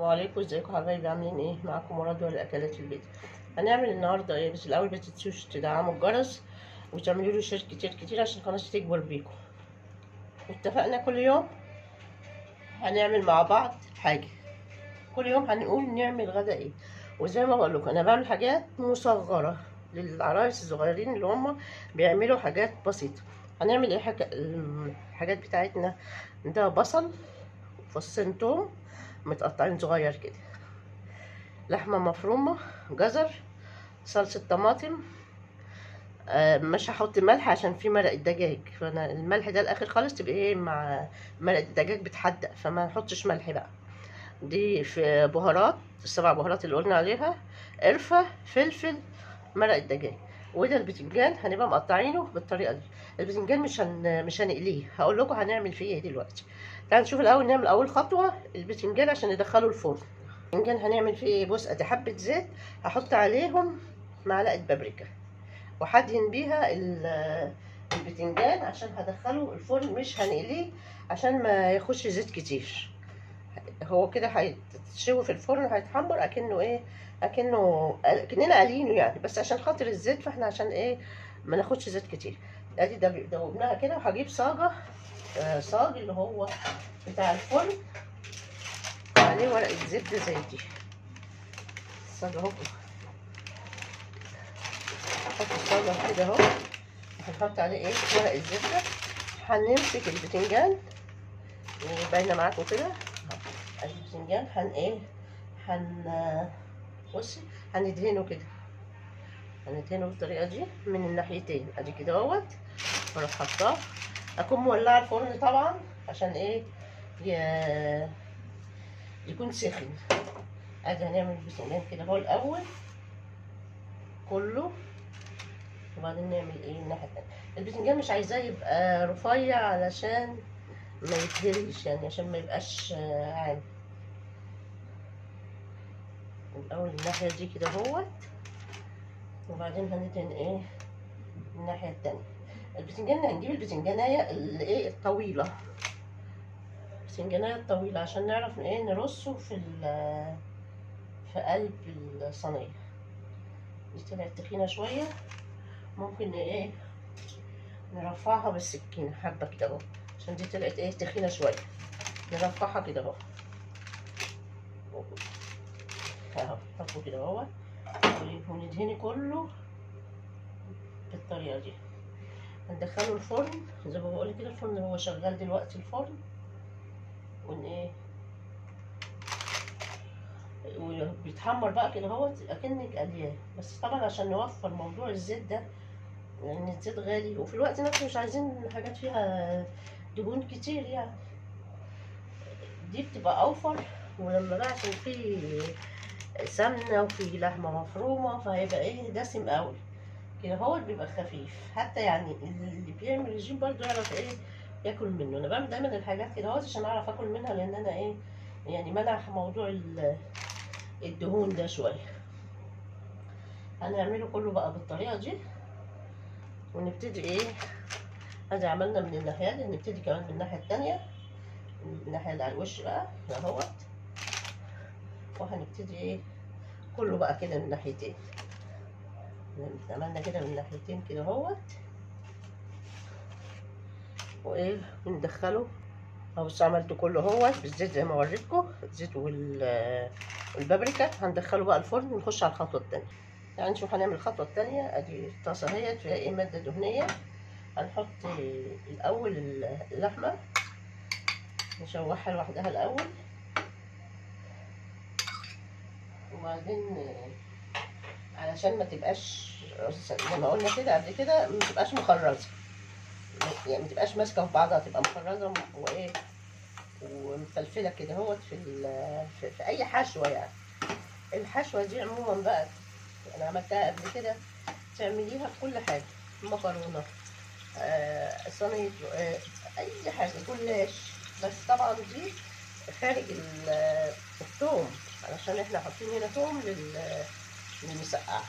السلام عليكم، ازيكم حبايبي؟ عاملين ايه؟ معاكم مراد ولا اكلات البيت. هنعمل النهارده ايه؟ بس الاول بتنسوش تدعموا الجرس وتعملوا له شير كتير كتير عشان قناتي تكبر بيكم. اتفقنا كل يوم هنعمل مع بعض حاجه، كل يوم هنقول نعمل غدا ايه. وزي ما بقول لكم انا بعمل حاجات مصغره للعرايس الصغيرين اللي هم بيعملوا حاجات بسيطه. هنعمل ايه؟ الحاجات بتاعتنا ده بصل، فصين توم متقطعين صغير كده، لحمة مفرومة، جزر، صلصة طماطم. مش هحط ملح عشان في مرق الدجاج، فانا الملح ده الاخر خالص، تبقى ايه مع مرق الدجاج بتحدق، فما نحطش ملح بقى. دي في بهارات، السبع بهارات اللي قلنا عليها: قرفة، فلفل، مرق الدجاج. وده البتنجان هنبقى مقطعينه بالطريقه دي. البتنجان مش هنقليه، هقول لكم هنعمل فيه ايه دلوقتي. تعالوا نشوف الاول، نعمل اول خطوه البتنجان عشان ندخله الفرن. البتنجان هنعمل فيه ايه؟ بص، ادي حبه زيت هحط عليهم معلقه بابريكا، وهدهن بيها البتنجان عشان هدخله الفرن، مش هنقليه عشان ما ياخدش زيت كتير. هو كده هيتشوي في الفرن، هيتحمر اكنه ايه، كأننا قالينه يعني، بس عشان خاطر الزيت، فاحنا عشان ايه ما ناخدش زيت كتير. ادي ده دوبناها كده، وهجيب صاجه، صاج اللي هو بتاع الفرن عليه ورقه زبده زي دي. الصاج اهو، نحط الصاجه كده اهو، هنحط عليه ايه؟ ورقه زبده. هنمسك البتنجان باينه معاكم كده، البتنجان بصي هندهنه كده، هندهنه بالطريقه دي من الناحيتين، ادي كده اهوت. واروح حاطاه، اكون مولعه الفرن طبعا عشان ايه يكون سخن. ادي هنعمل البتنجان كده اهو الاول كله، وبعدين نعمل ايه الناحيه التانيه. البتنجان مش عايزاه يبقى رفيع علشان ما يتهريش، يعني عشان ما يبقاش عام. الاول الناحيه دي كده اهوت، وبعدين هندهن ايه الناحيه التانيه. البتنجان هنجيب البتنجانيه الايه الطويله، البتنجانيه الطويله عشان نعرف ايه نرصه في قلب الصينيه. دي طلعت تخينه شويه، ممكن ايه نرفعها بالسكينه حبه كده اهو، عشان دي طلعت ايه تخينه شويه. نرفعها كده اهو، اهو نحطه كده اهو، وندهني كله بالطريقه دي. هندخله الفرن زي ما بقول كده، الفرن هو شغال دلوقتي الفرن، ايه وبيتحمر بقى كده اهوت اكنك قلياه. بس طبعا عشان نوفر موضوع الزيت ده، لان الزيت غالي، وفي الوقت نفسه مش عايزين حاجات فيها دهون كتير يعني، دي بتبقى اوفر. ولما بقى عشان في سمنه وفي لحمه مفرومه، فهيبقى ايه دسم قوي كده، هو بيبقى خفيف. حتى يعني اللي بيعمل رجيم برضو يعرف ايه ياكل منه. انا بعمل دايما الحاجات كده اهوت عشان اعرف اكل منها، لان انا ايه يعني منع موضوع الدهون ده شويه. هنعمله كله بقى بالطريقه دي، ونبتدي ايه، ادي عملنا من الناحيه دي، نبتدي كمان من الناحيه التانيه، من الناحيه اللي على الوش بقى اهوت. وهنبتدي ايه كله بقى كده من ناحيتين، عملنا كده من ناحيتين كده اهوت، وايه وندخله. اهو بص عملته كله اهوت بالزيت زي ما وريتكم، الزيت والبابريكا. هندخله بقى الفرن ونخش على الخطوه التانيه. يعني نشوف هنعمل الخطوه التانيه. ادي الطاسه اهيت فيها ايه ماده دهنيه. هنحط الاول اللحمه، نشوحها لوحدها الاول، وبعدين علشان ما تبقاش زي ما قلنا كده قبل كده، ما تبقاش مخرزه، يعني ما تبقاش ماسكه في بعضها، تبقى مخرزه وايه ومفلفله كده اهوت في اي حشوه يعني. الحشوه دي عموما بقى انا عملتها قبل كده، تعمليها في كل حاجه، مكرونه، صينيه، اي حاجه، جلاش. بس طبعا دي خارج الثوم، علشان احنا حاطين هنا ثوم للمسقعه.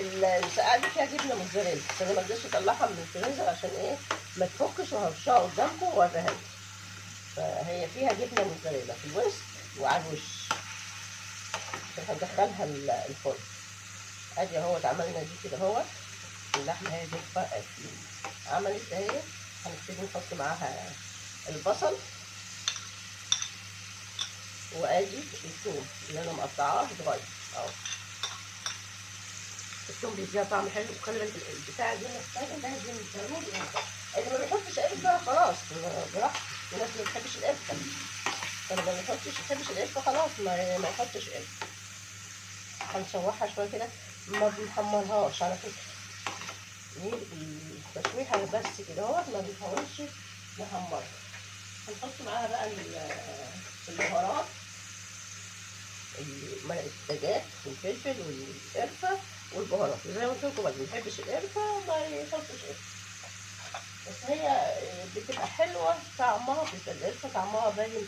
المسقعه دي فيها جبنه موتزاريلا، بس انا ما رضيتش اطلعها من الفريزر عشان ايه ما تفكش، وهرشها قدامكم واوريها لكم. فهي فيها جبنه موتزاريلا في الوسط، وعلى الوش عشان هندخلها الفرن. ادي اهوت عملنا دي كده اهوت، اللحمه هي دي عملت اهي. هنبتدي نحط معاها البصل، وادي الثوم اللي انا مقطعاه صغير اهو. الثوم بيديها طعم حلو. وخلي بالك البتاعه دي محتاجه لازم ضروري اللي ما بيحطش قرفه خلاص براحته. في ناس ما بتحبش القرفه، فاللي ما بيحبش القرفه خلاص ما يحطش قرفه. هنشوحها شويه كده، ما بنحمرهاش على فكره. التشويحه بس كده اهوت، ما بنحاولش نحمرها. هنحط معاها بقى البهارات، مرقه الدجاج والفلفل والقرفه والبهارات. زي ما قلت لكم ما بنحبش القرفه ما يحطش قرفه، بس هي بتبقى حلوه طعمها. في القرفه طعمها باين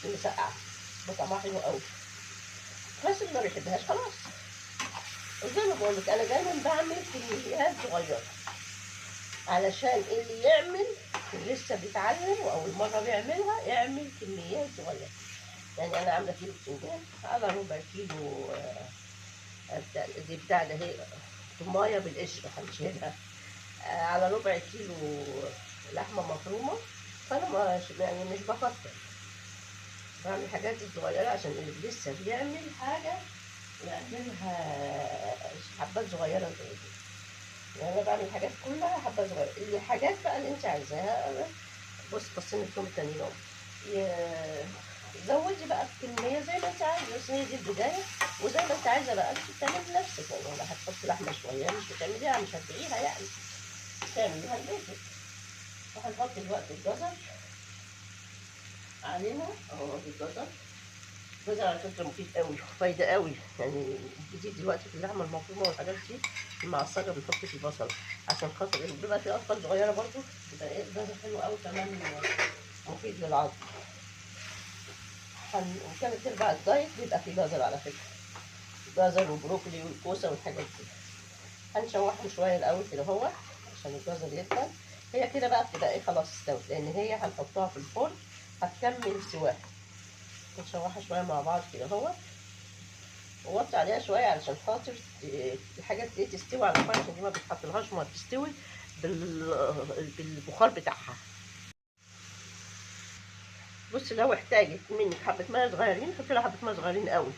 في المسقعه، طعمها حلو قوي. بس اللي ما بيحبهاش خلاص. وزي ما بقول لك انا دايما بعمل كميات صغيره، علشان اللي يعمل لسه بيتعلم واول مره بيعملها يعمل كميات صغيره. يعني انا عامله كيلو بتنجان على ربع كيلو دي بتاع ده هي طمايه بالقشره هنشيلها، على ربع كيلو لحمه مفرومه. فانا يعني مش بكتر، بعمل حاجات صغيره عشان اللي لسه بيعمل حاجه يعملها حبات صغيره زي دي. يعني انا بعمل حاجات كلها حبه صغيره. الحاجات بقى اللي انت عايزاها، بص فصين الثوم التانيين اهو، زودي بقى الكميه زي ما انت عايزه. بس هي دي البدايه، وزي ما انت عايزه بقى انت بتعملي لنفسك. يعني ولا هتحطي لحمه شويه مش بتعمليها، مش هتبيعيها يعني، تعمليها لبيتك. وهنحط دلوقتي الجزر عليها اهو. الجزر على فكره مفيد قوي، فايده قوي. يعني الجديد دلوقتي في اللحمه المفرومه والحاجات دي المعصجه بنحط في البصل عشان خاطر بيبقى في اطفال صغيره برضو، بيبقى ايه الجزر حلو قوي كمان، مفيد للعظم. وكانت تربع الدايت بيبقى فيه جزر على فكره، جزر وبروكلي والكوسه والحاجات دي. هنشوحهم شويه الاول كده اهو عشان الجزر يدبل. هي كده بقى بتبقى ايه خلاص استوت، لان هي هنحطها في الفرن هتكمل سواها. نشوحها شويه مع بعض كده اهو، ووطي عليها شويه علشان خاطر الحاجات دي تستوي على الفرن، عشان دي ما بتحطلهاش ما بتستوي بالبخار بتاعها. بصي لو احتاجت منك حبه ميه صغيرين حطي لها حبه ميه صغيرين قوي،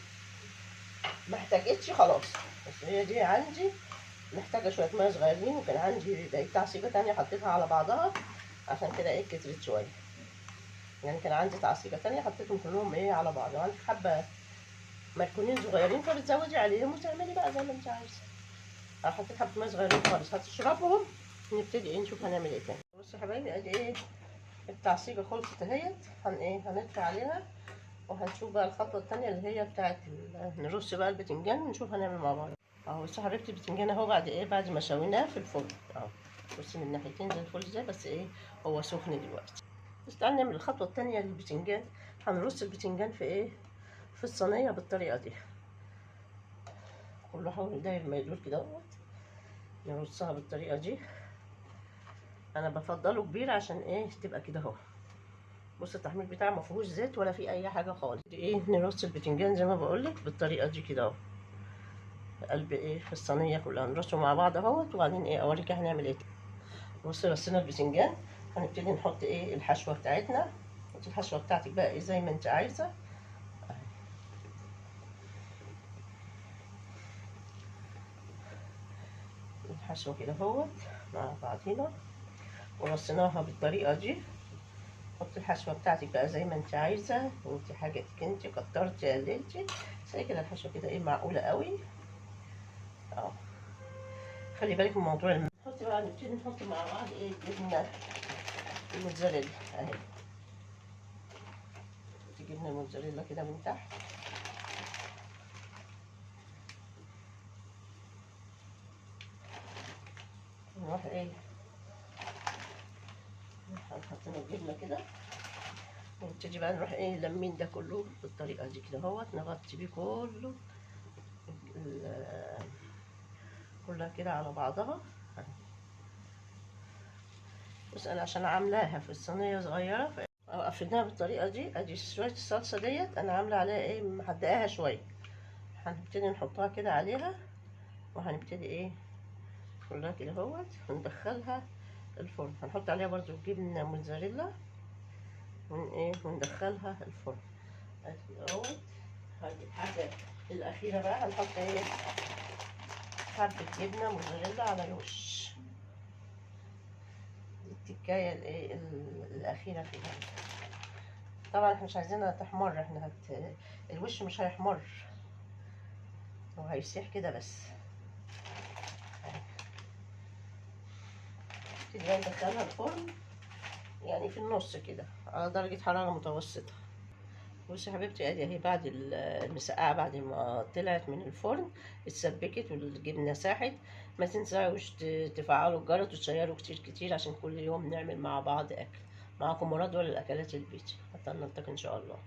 ما احتاجتش خلاص. بس هي دي عندي محتاجه شويه ميه صغيرين، وكان عندي بقيت تعصيبه تانية حطيتها على بعضها عشان كده ايه كترت شويه. يعني كان عندي تعصيبه تانية حطيتهم كلهم ايه على بعض. وعندك حبه مركونين صغيرين فبتزودي عليهم وتعملي بقى زي ما انت عايزه. انا حطيت حبه ميه صغيرين خالص هتشربهم. نبتدي ايه نشوف هنعمل ايه تاني. بصوا يا حبايبي ادي ايه التعصيبه خلصت اهيت. هنطفي عليها وهنشوف بقى الخطوه التانية اللي هي بتاعت نرص بقى البتنجان ونشوف هنعمل مع بعض. اهو بصوا يا حبيبتي البتنجان اهو بعد ايه بعد ما شويناه في الفرن اهو. بصي من ناحيتين زي الفل ازاي، بس ايه هو سخن دلوقتي. بس تعالى نعمل الخطوه التانية للبتنجان. هنرص البتنجان في ايه في الصينيه بالطريقه دي. كله حول داير ما يدور كده اهوت، نرصها بالطريقه دي. انا بفضله كبير عشان ايه تبقى كده اهو. بص التحمير بتاعه ما فيهوش زيت ولا فيه اي حاجه خالص. ايه نرص البتنجان زي ما بقول لك بالطريقه دي كده اهو، في قلب ايه في الصينيه كلها نرصه مع بعض اهوت. وبعدين ايه اوريك هنعمل ايه. بصي رصينا البتنجان، هنبتدي نحط ايه الحشوه بتاعتنا. حطي الحشوه بتاعتك بقى ايه زي ما انت عايزه. الحشوه كده اهوت مع بعضينا ورصيناها بالطريقه دي. حطي الحشوه بتاعتك بقى زي ما انت عايزه، انت حاجتك انت كترتي قللتي زي كده. الحشوه كده ايه معقوله قوي اهو. خلي بالك من موضوع نحط بقى نبتدي نحط مع بعض ايه الجبنه الموتزاريلا اهي. جبنه الموتزاريلا كده من تحت. نروح ايه حطينا الجبنه كده، ونبتدي بقى نروح ايه لمين ده كله بالطريقه دي كده اهوت. نغطي بيه كله كلها كده على بعضها. بس انا عشان عاملاها في الصينيه صغيره قفلناها بالطريقه دي. ادي شويه الصلصه ديت انا عامله عليها ايه، محدقاها شويه. هنبتدي نحطها كده عليها، وهنبتدي ايه كلها كده اهوت، وندخلها الفرن. هنحط عليها برضو جبنه موتزاريلا وندخلها الفرن. ادي اهوت. هذه الحاجه الاخيره بقى، هنحط ايه حبه جبنه موتزاريلا على الوش. دي التكايه الايه الاخيره فيها. طبعا احنا مش عايزينها تحمر، احنا الوش مش هيحمر، هو هيسيح كده بس. تبتدي بقى ندخلها الفرن يعني في النص كده على درجة حرارة متوسطة. بصي يا حبيبتي، ادي اهي بعد المسقعة، بعد ما طلعت من الفرن اتسبكت والجبنة ساحت. ما تنساوش تفعلوا الجرس وتشيروا كتير كتير عشان كل يوم نعمل مع بعض اكل. معاكم مراد ولا الاكلات البيتي، حتى نلتقي ان شاء الله.